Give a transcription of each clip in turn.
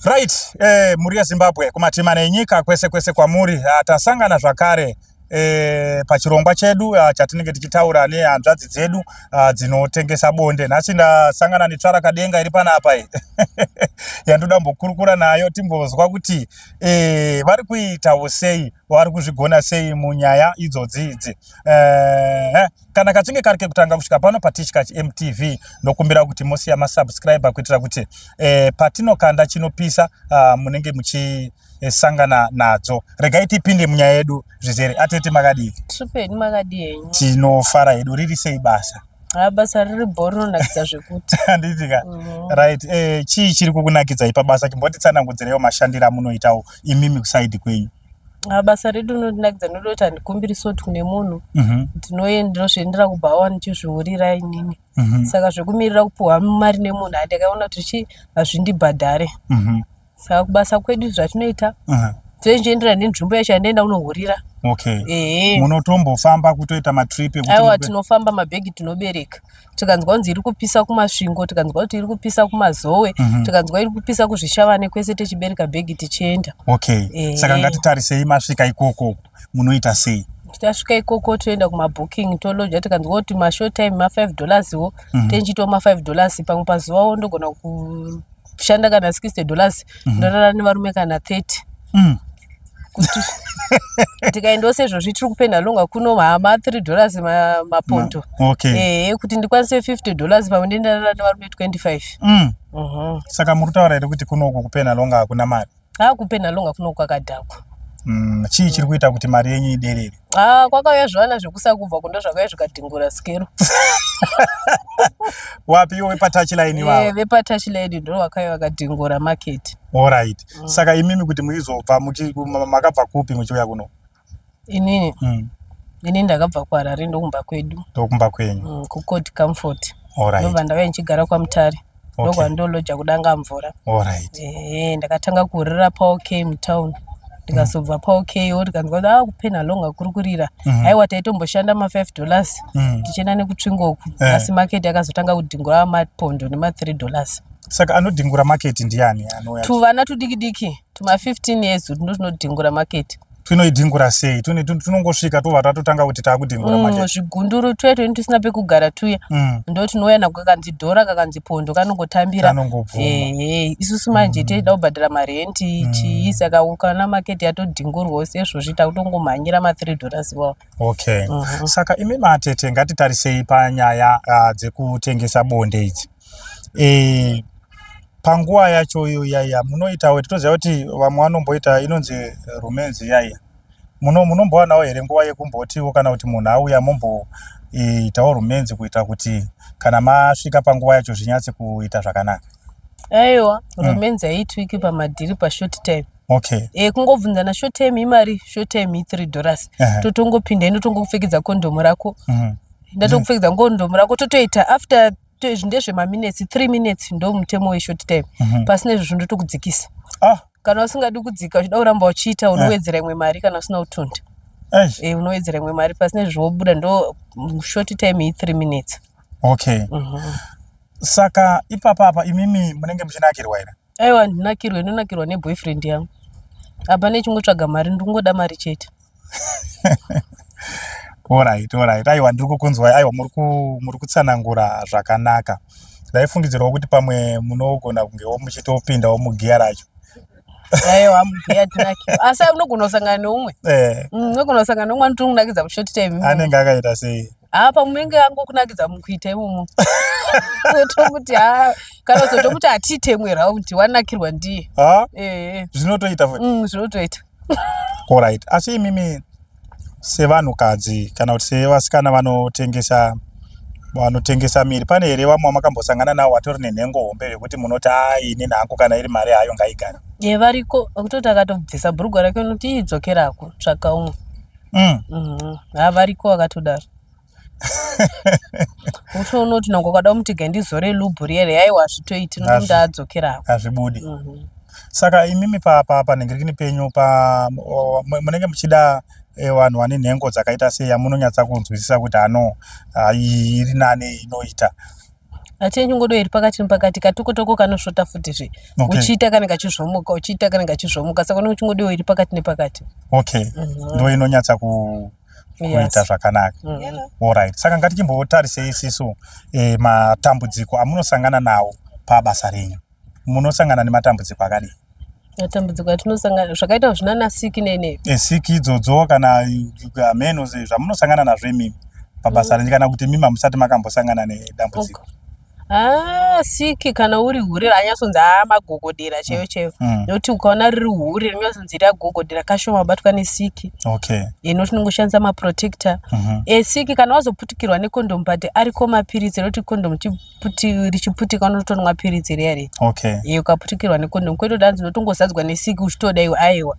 Right, muri Zimbabwe kumatima nenyika kwese kwese kwamuri tasangana zvakare pachirongwa chedu chatinenge tichitaura nehanzvadzi dzedu dzinotengesa bonde. Nhasi ndasangana netsvara kadenga iri panapa yandoda kumbokurukura nayo timbozwa kuti vari kuitawo sei, vari kuzvigona sei munyaya idzodzi. Kana kachinge kari kekutanga kusvika pano paTichka MTV ndokumbira kuti musiya masubscriber kuitira kuti patinokanda chinopisa munenge muchisangana nadzo. Regai tipinde munyaya yedu zvizere. Atete makadii? Tripeni makadii henyu? Tinofara hedu. Riri sei basa? Basa riri bhori rinonakidza zvekuti. Handitika. Right. Chii chiri kukunakidzai pabasa? Chimbotitsanangudzireiwo mashandiro amunoitawo imimi kusaidi kwenyu. Basa redu rinondinakidza nodoti handikumbiriso kuti kune munhu ndinozviendera kubva ndichizviurira inini. Saka zvekumirira kupuhwa mari nemunhu handikaona kuti hazvindibhadhare. Saka kubasa kwedu zvatinoita toenjendera nenzvimbo yacho yandaenda kunohurira. Okay. Munotombofamba kutoita matrip ekuti aiwa tinofamba mabhegi tinobereka. Tikanzwa kunzi iri kupisa kumasvingo, tikanzwa kuti iri kupisa kumazowe, tikanzwa iri kupisa kuzvishavane kwese tichibereka bhegi tichienda. Okay. Saka ngatitarisei masvika ikoko munoita sei? Tasvika ikoko toenda kumabooking tolodya, tikanzwa kuti mashort time $5 wo tenchito $5 pamwe pazuva ndogona kushanda kana $60 ndorara nevarume kana 30. Kuti tikaenda sezvo zvitiri kupenda longa kuno $3 mapondo. Kuti ndikwanise $50 pamwe ndendara nevarume 25. Saka muri kutaura here kuti kunoko kupenda longa hakuna mari? Kupenda longa kunoko kwakadhakwa. Chii chiri kuita kuti mari yenyu iderere? Kwakauya zvana zvekusakubva kundo zvakauya zvikadhingura sikero. Wapi iwo wepatouchline wavo? Wepatouchline ndo wakauya wakadhingura market. Alright. Saka imimi kuti muizobva makabva kupi muchiuya kuno? Inini ndakabva kuHarare ndokumba kwedu. Ndokumba kwenyu? Kucourt Comfort. Alright. Ndobva ndauya ndichigara kwaMutare. Ndobva ndolodya kudanga mvura. Alright. Ndakatanga kuhurira paOK mutown. Ndikazobva paOK ndikanzwa kuti kupena longa kuri kurira. Aiwa taitomboshanda $5 tichienda nekutsvingoku. Asi market yakazotanga kudhingura mapondo nema$3. Saka anodhingura market ndiani? Tuvana tudiki tuma 15 years ndinodhingura market. Twinoidhingura sei? Tunongosvika tobva tatotanga kuti taakudhingura market. Zvigunduru twetu tisina pekugara tuya. Ndo tinouya nako kakanzi dhora kakanzi pondo kanongotambira. Isusu manje teida kubhadhara marenti chii, saka kana market yatodhingurwa sezvo zvita kutongomhanyira $3 wawo. Okay. Saka imi matete ngatitarisei panyaya dzekutengesa bonde idzi. Panguva yacho iyo yaya munoitawo titoziva kuti vamwe vanomboita inonzi rumenzi yaya. Munombowanawo here nguva yekumbotiwo kana kuti munhu auya momboitawo rumenzi kuita kuti kana masvika panguva yacho zvinyatse kuita zvakanaka? Aiwa, rumenzi haitwiki pamadhiri pashort time. Okay. Kungobvunzana short time imari, short time $3. Totongopinda inotongokupfekedza kondomu rako. Ndatokupfekedza kondomu rako totoita after ndezvemaminutes 3 minutes ndo mutemo weshort time. Pasina izvo ndotokudzikisa. Kana usingadi kudzika uchida kuramba uchiita unowedzera imwe mari kana usina utunda. Unowedzera imwe mari pasina izvo wobuda ndo short time 3 minutes. Okay. Saka ipapa imimi munenge muchinakirwa here? Aiwa ndinonakirwa neboyfriend yangu. Apa nechungotsvaga mari ndingoda mari chete. Alright. Aiwa ndiri kukunzwai. Aiwa muri kutsanangura zvakanaka. Ndaifungidzirawo kuti pamwe munogona kungewo muchitopindawo mugiya racho. Aiwa mugiya tinakirwa. Asi unogona kusangana neumwe. Unogona kusangana neumwe anotonakidza mushort time. Anenge akaita sei? Munenge angokunakidza mukuita imomo. Kuti kana uzotomuti hatiitemwe raundi wanakirwa ndiye. Zvinotoita futi? Zvinotoita. Alright. Asi imimi sevanhukadzi kana kuti sevasikana vanotengesa miri, pane here vamwe makambosangana navo vatori nenhengo hombe zvekuti munoti ini nhangu kana iri mari hayo ngaigara? Variko kutoti akatobvisa bhurugwa rake unoti idzokerako tsvaka umwe. Variko vakatodaro. Unoti nango ukada kumuti ndizore lubhu riere aiwa hazvitoiti nokuti adzokerako. Hazvibudi. Saka imimi panhengerekini penyu munenge muchida vanhu vane nhengo dzakaita sei yamunonyatsa kunzwisisa kuti iri nani inoita? Atenyi ngodo iri pakati nepakati katoko kanosvota futi zve. Uchiita kana kachizvomuka, uchiita kana kachizvomuka. Saka unochingodo iri pakati nepakati. Okay. Ndo inonyatsa kuita zvakanaka. Alright. Saka ngatichimbotarisei isisu matambudziko amunosangana nawo pabasa renyu. Munosangana nematambudziko akadini? Matambudziko atinosangana zvakaita zvinanasiki nene. Siki idzodzo kana meno zvamunosangana nazvo imimi pabasa renyu kana kuti mimi musati makambosangana nedambudziko? Siki kana uri hure ranyasonzi magogodera chaiwo. Nokuti ukaona riri hure rinyasonzi ragogodera kashoma batwa nesiki. Okay. Noti tinongoshandisa maprotector. Siki kana wazoputikirwa nekondomu but ariko mapiritsi noti kondomu richiputika unotonwa mapiritsi riyari. Okay. Ukaputikirwa nekondomu kweto danzi unotongozadzwa nesiki uchitoda iwe aiwa.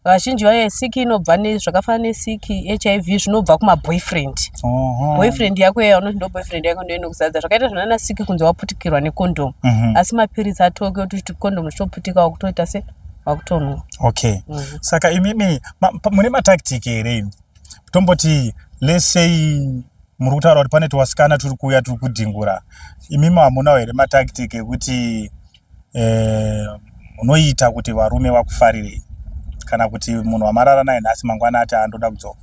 Vazhinji vayo siki inobva zvakafanana nesiki HIV zvinobva kumaboyfriend. Boyfriend yako yaya unoti ndo boyfriend yako ndo inokuzadza. Zvakaita zvinana siki kunze waputikirwa nekondomu. Asi mapiritsi atoke kuti kondomu zvichiputika wakutoita se wakutonwa. Okay. Saka imimi mune matactic here tomboti let's say muri kutaura kuti pane twasikana turi kuuya turi kudhingura. Imimi hamunawo here matactic ekuti unoita kuti varume vakufarirei kana kuti munhu wamarara naye nhasi mangwana ati andoda kudzoka?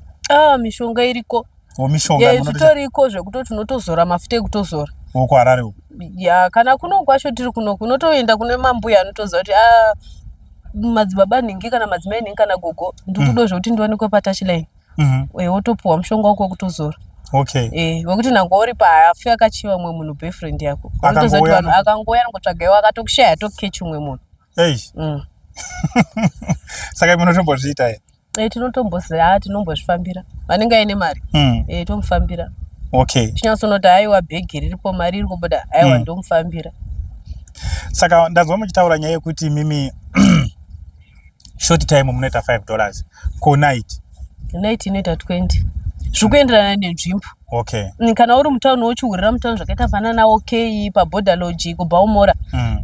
Mishonga iriko. Mishonga zvitoriko zvekutoti unotozora mafuta ekutozora. Uko Harare uko? Kana kuno kwacho tiri kuno kunotoenda kune mambuya anotoziva kuti madzibaba nhingi kana madzimai nhingi kana gogo ndikudo zvekuti ndiwanikwe patouchline. Wotopuwa mushonga wako wekutozora. Okay. Wekuti nango uri pahafu yakachiva mwe munhu boyfriend yako. Unotoziva kuti vanhu akangoya anongotsvagawo akatokushaya atokechi umwe munhu. Saka munotombozviita here? Tinombozvifambira. Vanenge aine mari. Tomufambira. Okay. Chinyatsonoti aiwa bhegi riripo mari iri kubuda aiwa ndomufambira. Saka ndanzwa muchitaura nyaya yekuti mimi short time munoita $5 ko night. Night inoita 20. Zvikuenderana nenzvimbo. Okay. Kana uri mutauni wochiurira mutauni zvakaita fanana OK paborder lodge kuBaumora.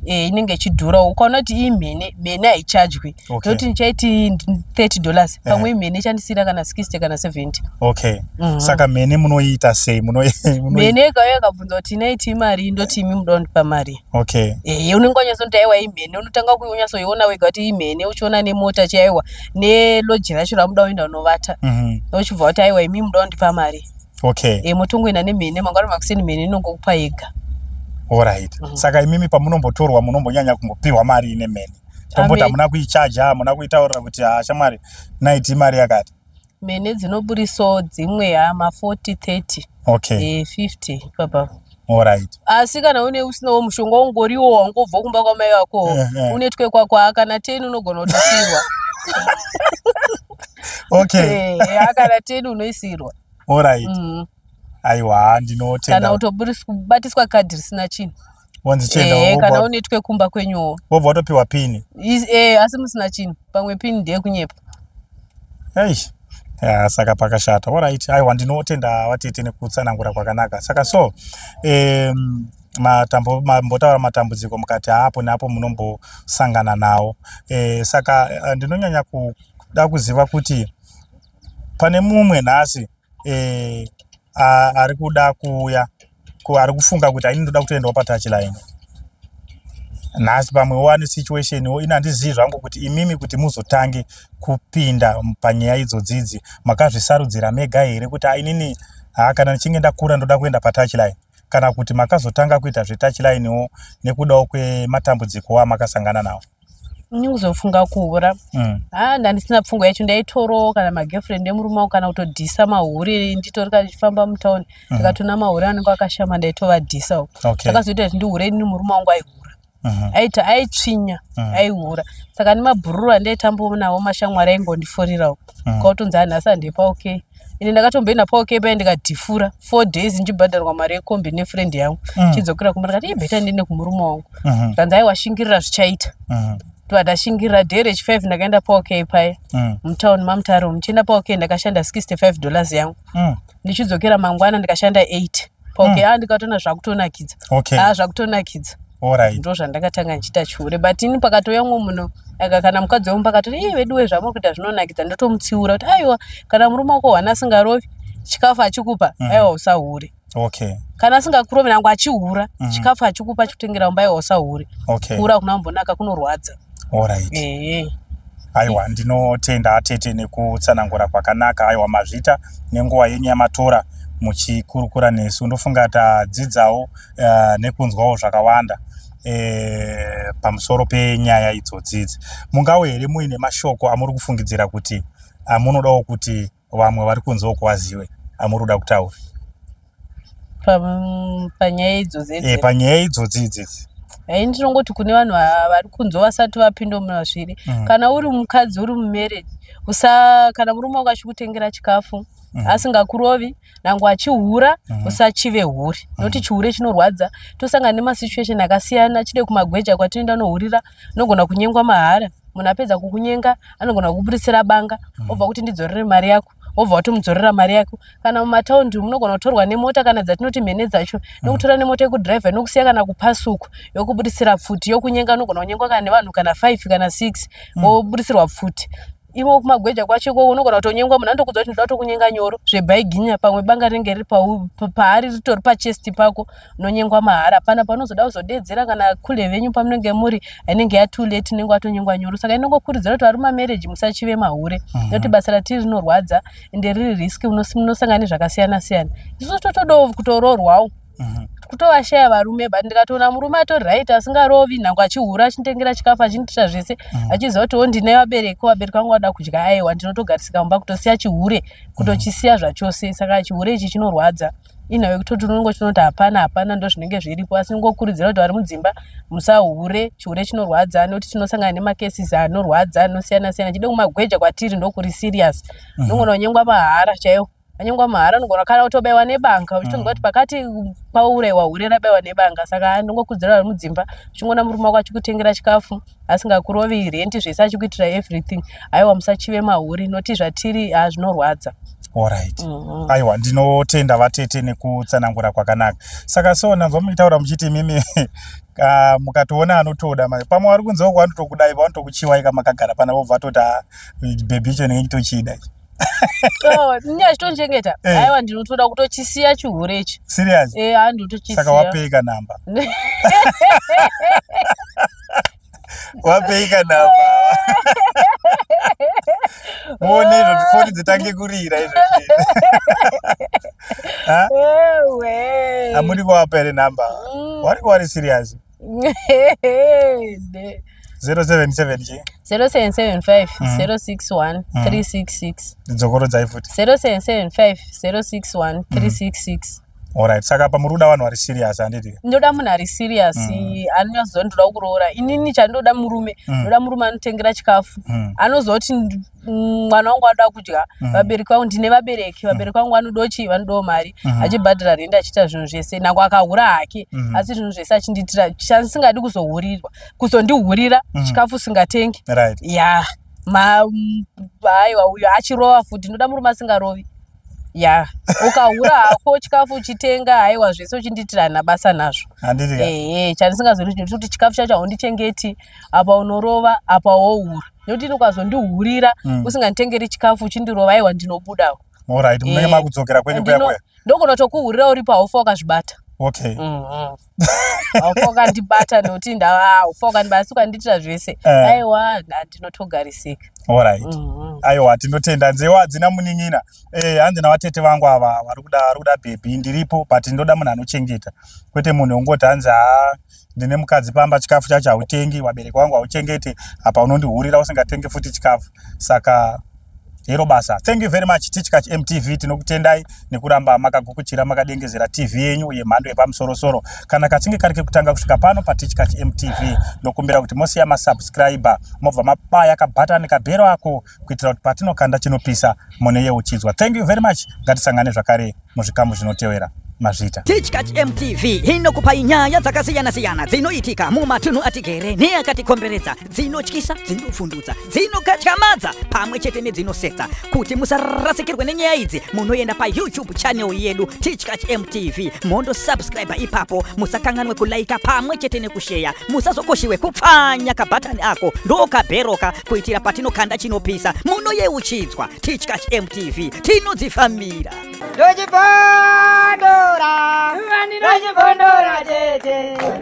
Inenge ichidhura. Ukaona kuti iyi mhene haichajwi. Nokuti nichaiti $30. Pamwe imhene ichandisira kana 60 kana 70. Okay. Saka mhene munoita sei? Mhene ikauya ikabvunza kuti night imari indoti imi muda kundipa mari. Okay. Unenge wanyasoti aiwa imhene unotanga kunyatsoiona wega kuti imhene uchiona nemota chaiwa nelodge racho ramuda kuenda unovata. Uchibva kuti aiwa imi muda kundipa mari. Okay. Motongoenda nemhene mangwana makuseni mhene inongokupa yega. Alright. Saka imimi pamunombotorwa munombonyanya kumbopiwa mari ine mhene. Tombota muna kuichaja, muna kuitaurira kuti shamwari night imari yakati. Mhene dzinoburiso dzimwe ma40 30. Okay. 50 papa. Alright. Asi kana usinawo mushonga ungoriwo wangobva kumba kwamai wako unetwe kwako kana 10 unogona kutosirwa. Okay. Kana 10 unoisirwa. Alright. Aiwa ndinotenda. Kana utobatiswa kadhi risina chini. Wanzichenda kana unetwe kumba kwenyuwo. Wobva watopiwa pini. Asi musina chini. Pamwe pini ndiye kunyepa. Saka pakashata. Alright. Aiwa ndinotenda watete nekutsanangura kwakanaka. Saka so mambotaura matambudziko mukati hapo neapo munombosangana nawo. Saka ndinonyanya kuda kuziva kuti pane mumwe nhasi ari kuda kuuya ari kufunga kuti ini ndoda kutoendawo patouchline nhasi pamwe wane situation ina ndizivi zvangu kuti imimi kuti muzotange kupinda panyaya idzodzidzi makazvisarudzira mega here kuti inini kana nichinge ndakura ndoda kuenda patouchline kana kuti makazotanga kuita zvetouchlinewo nekudawo kwematambudziko amakasangana nawo? Ndikuzofunga kuura. Ndandisina pfungwa yacho ndaitoro kana magirlfriend emurume wangu kana kutodhisa mahure nditorika ndichifamba mutauni ndikatona mahure anenge akashama ndaitovadhisawo. Zvakazoita kuti ndihure ini murume wangu aihura. Aitsvinya aihura. Saka nemabhururu andaitambawo nawo mashamwari aingondifurirawo. Kautonzi nhasi handipa OK. Ini ndakatomboenda paOK paya ndikadhifura 4 days ndichibhadharwa mari yekombi nefriend yangu. Chidzokera kumba ndikati beta ndiende kumurume wangu. Kanzi aiwashingirira zvichaita. Ndashingirira dhere 5 ndakaenda paOK paya mutauni mamutaro muchienda paOK ndakashanda $65 yangu. Ndichidzokera mangwana ndikashanda 8 paOK. Ndikatona zvakutonakidza. Zvakutonakidza. Ndo zvandakatanga ndichita chure but ini pakatouya mumwe munhu kana mukadzi wangu pakati veduwe zvamuri kuita zvinonakidza ndotomutsiura kuti aiwa kana murume wako wana asingarovi chikafu achikupa aiwa usahure. Okay. Kana asingakurovi nangu achihura chikafu achikupa chikutengera umba usahure. Okay. Kuhura kunambonaka kunorwadza. Alright. Aiwa ndinotenda atete nekutsanangura kwakanaka. Aiwa mazvita nenguva yenyu yamatora muchikurukura nesu. Ndofunga tadzidzawo nekunzwawo zvakawanda pamusoro penyaya idzodzidzi. Mungawe here muine mashoko amuri kufungidzira kuti munodawo kuti vamwe vari kunzwawo kuvazive amuri kuda kutaura panyaya idzodzidzi? Panyaya idzodzidzi ndinongoti kune vanhu vari kunzwa vasati vapinda munazviri. Kana uri mukadzi uri mumarriage, kana murume wako achikutengera chikafu asingakurovi nangu achihura usachive huri, nokuti chihure chinorwadza. Tosangana nemasituation akasiyana, chide kumagweja kwatinoenda nohurira, unogona kunyengwa mahara. Munhu apedza kukunyenga anogona kukuburisira banga, obva kuti ndidzorere mari yako, obva watomudzorera mari yako. Kana mumataundi munogona kutorwa nemota kana dzatinoti mhene dzacho, nokutora nemota yekudhiraivha nokusiya kana kupasuku yokuburisira pfuti, yokunyenga. Unogona kunyengwa kana nevanhu kana 5 kana 6 woburisirwa pfuti. Ivo kumagweja kwacho ko unogona kutonyengwa, munhu anotokudza kuti ndoda kutokunyenga nyoro zvebhaiginya, pamwe banga ringe riri paari ritori pachesti pako, unonyengwa mahara. Pana panozoda kuzodedzera kana kule venyu pamunenge muri inenge too late, inenge watonyengwa nyoro. Saka inongokurudzira kuti vari mumarriage musachive mahure, nokuti basa ratiri rinorwadza ende riri riski, munosangana zvakasiyana siyana. Isusu totodawo kutororwawo kutovashaya varume, but ndikatoona murume atori right asingarovi nangu achihura achitengera chikafu achindiita zvese achiziva kuti ndine vabereki vangu vada kudya, aiwa ndinotogarisika mumba kutosiya chihure, kutochisiya zvachose. Saka chihure ichi chinorwadza. Inawe kutoti unongo chinoti hapana ndo zvinenge zviripo, asi ningokurudzira kuti vari mudzimba musahure, chihure chinorwadza. Nokuti tinosangana nemacases anorwadza anosiyana siyana. Chide kumagweja kwatiri ndokuri serious. Nongona kunyengwa mahara chaiwo. Anyengwa mahara nogona kana kutobayiwa nebanga, uchitonzwa kuti pakati pauraiwa hure rabayiwa nebanga. Saka ndingokurudzira vari mudzimba uchingoona murume wako achikutengera chikafu asingakurovi renti zvese achikuitira everything, aiwa musachive mahure, noti zvatiri zvinorwadza. Alright. Aiwa ndinotenda vatete nekutsanangura kwakanaka. Saka so nanzwa muitaura muchiti mimi mukatoona anotoda pamwe vari kunzwa kwanotokudai vanotokuchiwaika makagara pana vobva tota baby icho nenge chitochida nyaya chitonchengeta. Aiwa ndinotoda kutochisiya chihure ichi. Serious? Handinotochisiya. Saka wapeika namba. Wapeika namba. Muone izvo foni dzitange kurira izvo. Hamuri kuvapa here namba? Wari serious? 077 0775 061 366. Dzokorodzai futi. 0775 061 366. Alright, saka pamuruda vanhu vari serious handiti? Ndoda munhu ari serious, anoziva ndoda kuroora. Inini chandoda murume, ndoda murume anotengera chikafu. Anoziva kuti mwana wangu anoda kudya, vabereki vangu ndine vabereki vangu vanodochi, vanodawo mari, achibhadhara renda achiita zvinhu zvese, nangu akahura hake, asi zvinhu zvese achindiitira. Chandisingadi kuzondihurira chikafu singatengi. Right. Ya, aiwa uyo achirova futi, ndoda murume asingarovi. Ya, ukahura hako chikafu uchitenga, aiwa zvese uchindiitira nabasa nazvo. Chandisingazoriti kuti chikafu chacho haundichengeti, apa unorova, apa wohura. Nokuti ukazondihurira usinganditengeri chikafu uchindirova, aiwa ndinobudawo. Alright, munenge makudzokera kwenyu kuya. Ndogona kutokuhurira uri paufa wakazvibata. Okay. Ufa wakandibata nokuti ufa wakandibata ukandiitira zvese. Aiwa ndinotogarisika. Alright. Aiwa tinotenda nzewa hadzina munin'ina. Hanzi navatete vangu ava vari kuda baby ndiripo, but ndoda munhu anochengeta. Kwete munhu ungoti hanzi ndine mukadzi pamba chikafu chacho hautengi, vabereki vangu hauchengeti, apa unondihurira usingatengi futi chikafu. Saka hero basa. Thank you very much Tichkach MTV, tinokutendai nekuramba makagukuchira makadengezera TV yenyu yemhando yepamusoro-soro. Kana kachinge kari kutanga kusvika pano paTichkach MTV, ndokumbira kuti mosiya masubscriber, mobva mabaya kabhatani kabhero ako kuitira kuti patinokanda chinopisa mune yeuchidzwa. Thank you very much. Ngatisangane zvakare muzvikamu zvinotevera. Mazvita Tichkach MTV inokupa nyaya dzakasiyana-siyana dzinoitika mumatunhu atigere neakatikomberedza, dzinotyisa, dzinofundutsa, dzinokatyamadza pamwe chete nedzinosetsa. Kuti musarasikirwe nenyaya idzi, munoenda paYouTube channel yedu Tichkach MTV, mondo subscribe ipapo, musakanganwe kulaika pamwe chete nekushare, musazokoshiwe kupfanya kabhatani ako ndokabheroka kuitira patinokanda chinopisa muno yeuchidzwa. Tichkach MTV tinodzifamira. Dojipandora chipondora tete